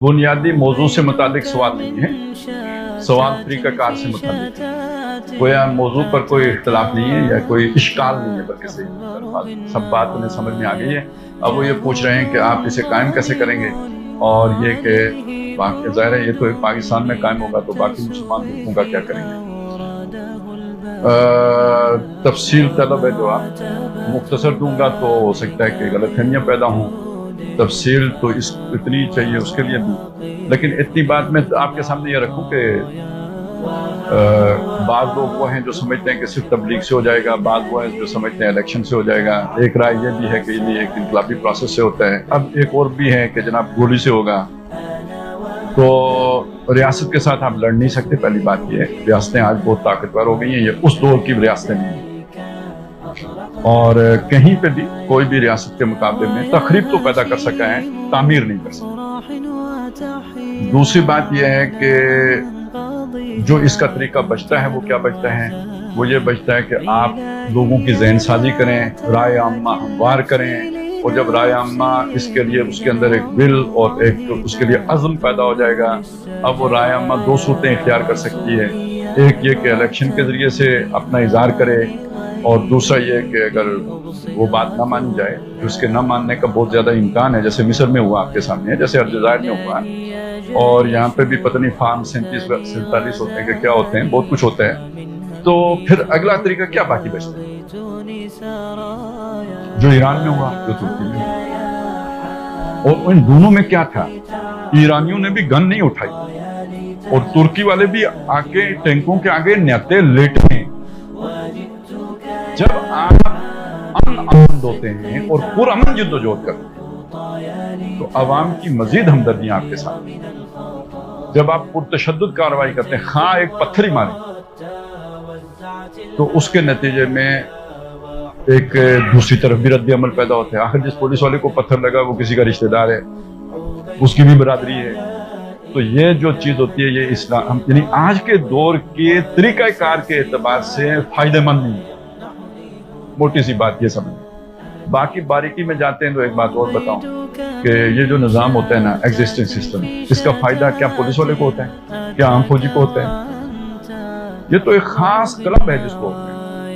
बुनियादी मौजू से मुतालिक सवाल नहीं है, सवाल तरीक़ाकार से मुतालिक है। गोया मौजू पर कोई इख्तलाफ नहीं है या कोई इश्काल नहीं है, बल्कि सही सब बात उन्हें समझ में आ गई है। अब वो ये पूछ रहे हैं कि आप इसे कायम कैसे करेंगे, और ये कि ज़ाहिर है ये तो पाकिस्तान में कायम होगा तो बाकी मुसलमान मुल्कों का क्या करेंगे। तफसील तलब है जवाब, मुख्तसर दूंगा तो हो सकता है कि गलतफहमियाँ पैदा हों। तफसील तो इतनी चाहिए उसके लिए भी, लेकिन इतनी बात मैं आपके सामने ये रखूं कि बाद लोग वो हैं जो समझते हैं कि सिर्फ तबलीग से हो जाएगा, बाद वो हैं जो समझते हैं इलेक्शन से हो जाएगा। एक राय ये भी है कि ये एक इनकलाबी प्रोसेस से होता है। अब एक और भी है कि जनाब गोली से होगा, तो रियासत के साथ आप लड़ नहीं सकते। पहली बात ये है, रियासतें आज बहुत ताकतवर हो गई हैं, ये उस दौर की रियासतें नहीं हैं, और कहीं पे भी कोई भी रियासत के मुकाबले में तखरीब तो पैदा कर सका है, तामीर नहीं कर सका। दूसरी बात यह है कि जो इसका तरीका बचता है वो क्या बचता है, वो ये बचता है कि आप लोगों की ज़हन साजी करें, राय आम्मा हमवार करें, और जब राय आम्मा इसके लिए उसके अंदर एक विल और एक उसके लिए अज़्म पैदा हो जाएगा। अब वो राय आम्मा दो सूरतें इख्तियार कर सकती है, एक ये कि इलेक्शन के ज़रिए से अपना इज़हार करे, और दूसरा ये कि अगर वो बात ना मानी जाए, तो उसके न मानने का बहुत ज़्यादा इम्कान है, जैसे मिस्र में हुआ आपके सामने है, जैसे अलजायर में हुआ, और यहाँ पे भी पता नहीं फार्म 37-47 होते हैं कि क्या होते हैं, बहुत कुछ होता है। तो फिर अगला तरीका क्या बाकी बचता है, जो ईरान में हुआ, जो तुर्की में हुआ। और इन दोनों में क्या था, ईरानियों ने भी गन नहीं उठाई और तुर्की वाले भी आके टैंकों के आगे न्याते लेटे हैं। जब आप अमन होते हैं और पुरअमन जद्दोजहद करते हैं तो अवाम की मजीद हमदर्दियां आपके साथ। जब आप पुरतशद्दुद कार्रवाई करते हैं, हाँ एक पत्थर ही मारे, तो उसके नतीजे में एक दूसरी तरफ भी रद्द अमल पैदा होता है। आखिर जिस पुलिस वाले को पत्थर लगा वो किसी का रिश्तेदार है, उसकी भी बरादरी है। तो ये जो चीज होती है, ये इस्लाम यानी आज के दौर के तरीक़ाकार के एतबार से फायदेमंद नहीं है। मोटी सी बात ये समझ। बाकी बारीकी में जाते हैं तो एक बात और बताऊं कि ये जो निज़ाम होता है ना, एग्जिस्टिंग सिस्टम, इसका फायदा क्या पुलिस वाले को होता है, क्या आम फौजी को होता है? ये तो एक खास क्लब है जिसको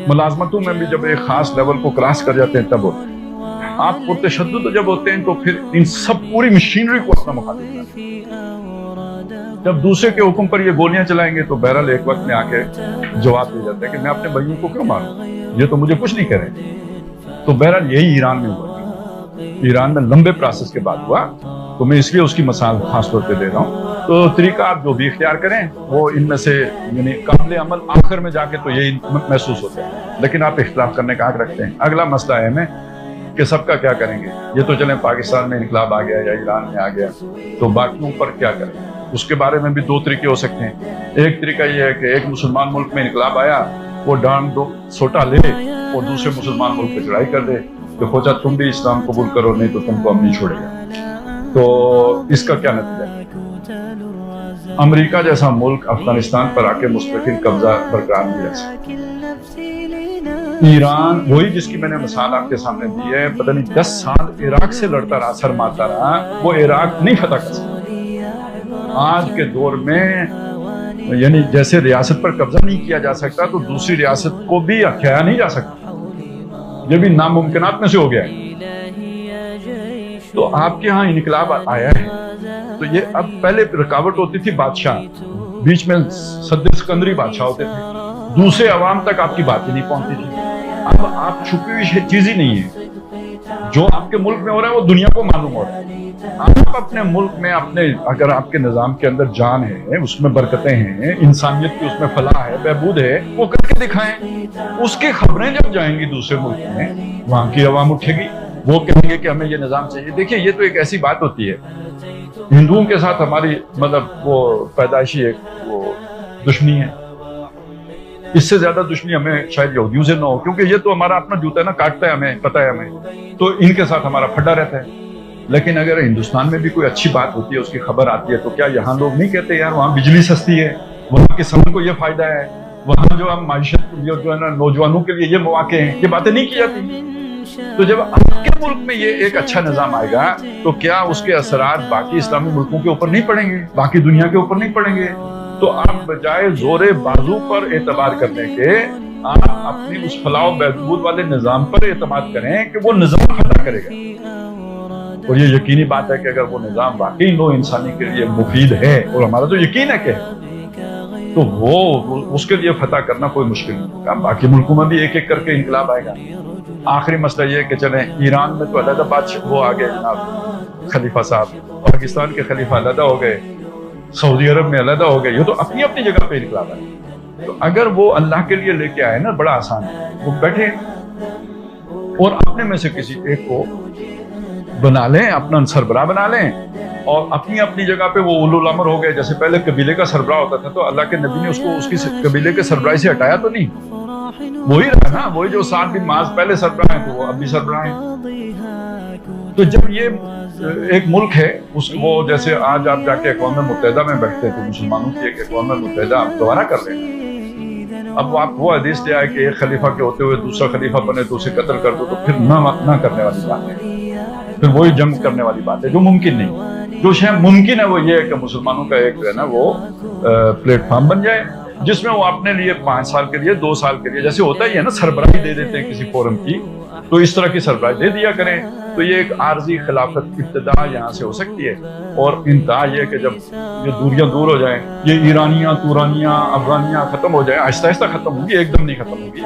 मुलाजमतों में भी जब एक खास लेवल को क्रॉस कर जाते हैं तब होता है। आप पुरतशद्दुद जब होते हैं तो फिर इन सब पूरी मशीनरी को अपना मुखातिब है। जब दूसरे के हुक्म पर ये गोलियां चलाएंगे तो बहरहाल एक वक्त में आके जवाब दे जाते हैं कि मैं अपने भाइयों को क्यों मारूं, ये तो मुझे कुछ नहीं करे। तो बहरहाल यही ईरान में हुआ, ईरान में लंबे प्रोसेस के बाद हुआ, तो मैं इसलिए उसकी मिसाल खास तौर पे दे रहा हूँ। तो तरीका आप जो भी इख्तियार करें वो इनमें से यानी काबिल अमल आखिर में जाके तो यही महसूस होता है, लेकिन आप इख्तिलाफ करने का हक रखते हैं। अगला मसला है में कि सबका क्या करेंगे। ये तो चलें पाकिस्तान में इनकलाब आ गया या ईरान में आ गया, तो बाकियों पर क्या करें, उसके बारे में भी दो तरीके हो सकते हैं। एक तरीका ये है कि एक मुसलमान मुल्क में इनकलाब आया, वो डांड दो सोटा ले और दूसरे मुसलमान मुल्क पे चढ़ाई कर दे तो खोचा तुम भी इस्लाम कबूल करो, नहीं तो तुमको हम नहीं छोड़ेगा। तो इसका क्या नतीजा है? अमेरिका जैसा मुल्क अफगानिस्तान पर आके मुस्तकिल कब्जा बरकरार नहीं रख सकता। ईरान वही जिसकी मैंने मिसाल आपके सामने दी है, पता नहीं 10 साल इराक से लड़ता रहा, सर मारता रहा, वो इराक नहीं फतह कर सकता। आज के दौर में यानी जैसे रियासत पर कब्जा नहीं किया जा सकता तो दूसरी रियासत को भी हथियाया नहीं जा सकता, ये भी नामुमकिनात में से हो गया है। तो आपके यहाँ इनकलाब आया है तो ये अब पहले रुकावट होती थी बादशाह, बीच में सद्र सिकंदरी बादशाह होते थे, दूसरे अवाम तक आपकी बात ही नहीं पहुंचती थी। अब आप छुपी हुई चीज ही नहीं है, जो आपके मुल्क में हो रहा है वो दुनिया को मालूम हो रहा है। आप अपने मुल्क में अपने अगर आपके निज़ाम के अंदर जान है, उसमें बरकतें हैं, इंसानियत की उसमें फलाह है, बहबूद है, वो करके दिखाएं। उसकी खबरें जब जाएंगी दूसरे मुल्क में, वहां की अवाम उठेगी, वो कहेंगे कि हमें ये निज़ाम चाहिए। देखिए ये तो एक ऐसी बात होती है, हिंदुओं के साथ हमारी मतलब वो पैदाइशी एक वो दुश्मनी है, इससे ज्यादा दुश्मनी हमें शायद यहूदियों से ना हो, क्योंकि ये तो हमारा अपना जूता है ना, काटता है हमें, पता है हमें, तो इनके साथ हमारा फड्डा रहता है। लेकिन अगर हिंदुस्तान में भी कोई अच्छी बात होती है, उसकी खबर आती है, तो क्या यहाँ लोग नहीं कहते यार वहाँ बिजली सस्ती है, वहाँ किसान को ये फायदा है, वहाँ जो हम माइशत जो है ना नौजवानों के लिए ये मौके हैं, ये बातें नहीं की जाती। تو جب آپ کے ملک میں یہ ایک اچھا نظام آئے گا تو کیا اس کے اثرات باقی اسلامی ملکوں کے اوپر نہیں پڑیں گے، باقی دنیا کے اوپر نہیں پڑیں گے؟ تو آپ بجائے زور بازو پر اعتبار کرنے کے آپ اپنی اس فلاح و بہبود والے نظام پر اعتماد کریں کہ وہ نظام فتح کرے گا۔ اور یہ یقینی بات ہے کہ اگر وہ نظام واقعی نو انسانی کے لیے مفید ہے، اور ہمارا تو یقین ہے کہ تو وہ اس کے لیے فتح کرنا کوئی مشکل نہیں۔ باقی ملکوں میں بھی ایک ایک کر کے انقلاب آئے گا۔ آخری مسئلہ یہ کہ چلیں ایران میں تو علیحدہ بادشاہ وہ آگے جناب خلیفہ صاحب، پاکستان کے خلیفہ علیحدہ ہو گئے، سعودی عرب میں علیحدہ ہو گئے، یہ تو اپنی اپنی جگہ پہ انقلاب ہے۔ تو اگر وہ اللہ کے لیے لے کے آئے نا، بڑا آسان ہے، وہ بیٹھے اور اپنے میں سے کسی ایک کو بنا لیں، اپنا سربراہ بنا لیں، اور اپنی اپنی جگہ پہ وہ اولو الامر ہو گئے۔ جیسے پہلے قبیلے کا سربراہ ہوتا تھا تو اللہ کے نبی نے اس کو اس کی قبیلے کے سربراہی سے ہٹایا تو نہیں، وہی رہا نا، وہی جو 7 بن معاذ پہلے سربراہ ہیں تو وہ اب بھی سربراہ ہیں۔ تو جب یہ ایک ملک ہے اس وہ جیسے آج آپ جا کے اقوام متحدہ میں بیٹھتے ہیں تو مسلمانوں کی ایک اقوام متحدہ آپ دوبارہ کر رہے ہیں، اب آپ وہ حدیث لے آئے کہ ایک خلیفہ کے ہوتے ہوئے دوسرا خلیفہ بنے تو اسے قتل کر دو، تو پھر نہ کرنے والی بات ہے، پھر وہی جنگ کرنے والی بات ہے جو ممکن نہیں۔ جو شے ممکن ہے وہ یہ ہے کہ مسلمانوں کا ایک جو ہے نا وہ پلیٹ فارم بن جائے جس میں وہ اپنے لیے 5 سال کے لیے 2 سال کے لیے جیسے ہوتا ہی ہے نا سربراہی دے دیتے ہیں کسی فورم کی، تو اس طرح کی سربراہی دے دیا کریں۔ تو یہ ایک عارضی خلافت ابتدا یہاں سے ہو سکتی ہے، اور انتہا یہ کہ جب یہ دوریاں دور ہو جائیں، یہ ایرانیاں تورانیاں افغانیاں ختم ہو جائیں، آہستہ آہستہ ختم ہوگی، ایک دم نہیں ختم ہوگی،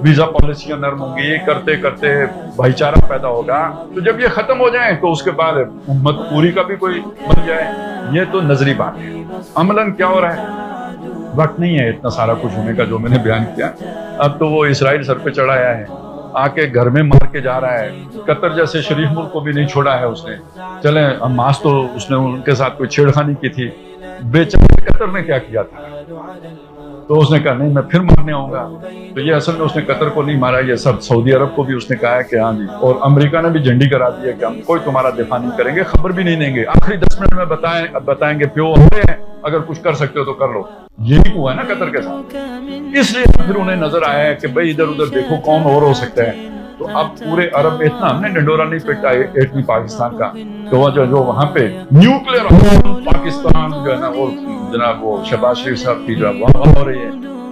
ویزا پالیسیاں نرم ہوں گی، کرتے کرتے بھائی چارہ پیدا ہوگا، تو جب یہ ختم ہو جائیں تو اس کے بعد امت پوری کا بھی کوئی بن جائے۔ یہ تو نظری بات ہے، عملاً کیا ہو رہا ہے؟ وقت نہیں ہے اتنا سارا کچھ ہونے کا جو میں نے بیان کیا۔ اب تو وہ اسرائیل سر پہ چڑھایا ہے، آ کے گھر میں مار کے جا رہا ہے، قطر جیسے شریف ملک کو بھی نہیں چھوڑا ہے اس نے۔ چلیں حماس تو اس نے ان کے ساتھ کوئی چھیڑخانی کی تھی، بیچارے قطر نے کیا کیا تھا، تو اس نے کہا نہیں میں پھر مارنے آؤں گا۔ تو یہ اصل میں اس نے قطر کو نہیں مارا، یہ سب سعودی عرب کو بھی اس نے کہا ہے کہ ہاں جی، اور امریکہ نے بھی جھنڈی کرا دی ہے کہ ہم کوئی تمہارا دفاع نہیں کریں گے، خبر بھی نہیں دیں گے، آخری 10 منٹ میں بتائیں گے پیو ہمارے ہیں، اگر کچھ کر سکتے ہو تو کر لو۔ یہی ہوا ہے نا قطر کے ساتھ، اس لیے پھر انہیں نظر آیا ہے کہ بھائی ادھر ادھر دیکھو کون اور ہو سکتا ہے۔ تو اب پورے عرب اتنا ہم نے ڈنڈورا نہیں پیٹا ایٹمی پاکستان کا، تو جو وہاں پہ نیوکلیر پاکستان جو ہے نا وہ جناب وہ شہباز شریف صاحب کی جو ہے وہاں ہو رہی ہے،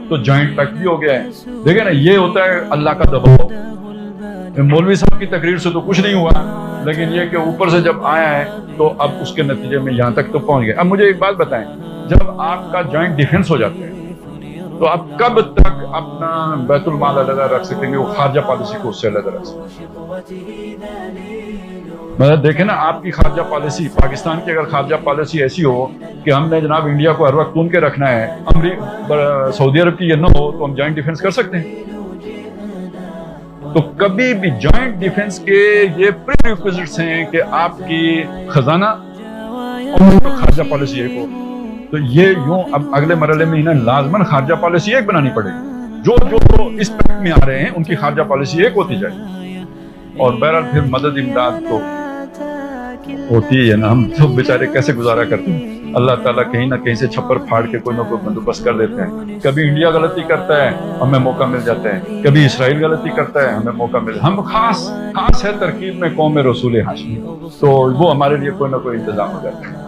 تو جوائنٹ پیکٹ بھی ہو گیا ہے۔ دیکھیں نا یہ ہوتا ہے اللہ کا دباؤ۔ مولوی صاحب کی تقریر سے تو کچھ نہیں ہوا، لیکن یہ کہ اوپر سے جب آیا ہے تو اب اس کے نتیجے میں یہاں تک تو پہنچ گئے۔ اب مجھے ایک بات بتائیں، جب آپ کا جوائنٹ ڈیفنس ہو جاتا ہے تو آپ کب تک اپنا بیت المال علیحدہ رکھ سکیں گے، وہ خارجہ پالیسی کو اس سے علیحدہ رکھ سکیں گے؟ مطلب دیکھیں نا آپ کی خارجہ پالیسی، پاکستان کی اگر خارجہ پالیسی ایسی ہو کہ ہم نے جناب انڈیا کو ہر وقت تون کے رکھنا ہے، سعودی عرب کی یہ نہ ہو تو ہم جوائنٹ ڈیفنس کر سکتے ہیں؟ تو کبھی بھی جوائنٹ ڈیفنس کے یہ پری ریکویزٹس ہیں کہ آپ کی خزانہ اور خارجہ پالیسی ایک ہو۔ تو یہ یوں اب اگلے مرحلے میں انہیں لازماً خارجہ پالیسی ایک بنانی پڑے گی، جو اس پیکٹ میں آ رہے ہیں ان کی خارجہ پالیسی ایک ہوتی جائے، اور بہرحال پھر مدد امداد تو ہوتی ہے نا، ہم سب بیچارے کیسے گزارا کرتے ہیں۔ اللہ تعالیٰ کہیں نہ کہیں سے چھپر پھاڑ کے کوئی نہ کوئی بندوبست کر دیتے ہیں۔ کبھی انڈیا غلطی کرتا ہے ہمیں موقع مل جاتا ہے، کبھی اسرائیل غلطی کرتا ہے ہمیں موقع مل، ہم خاص ہے ترکیب میں قوم رسول ہاشمی، تو وہ ہمارے لیے کوئی نہ کوئی انتظام ہو جاتا ہے۔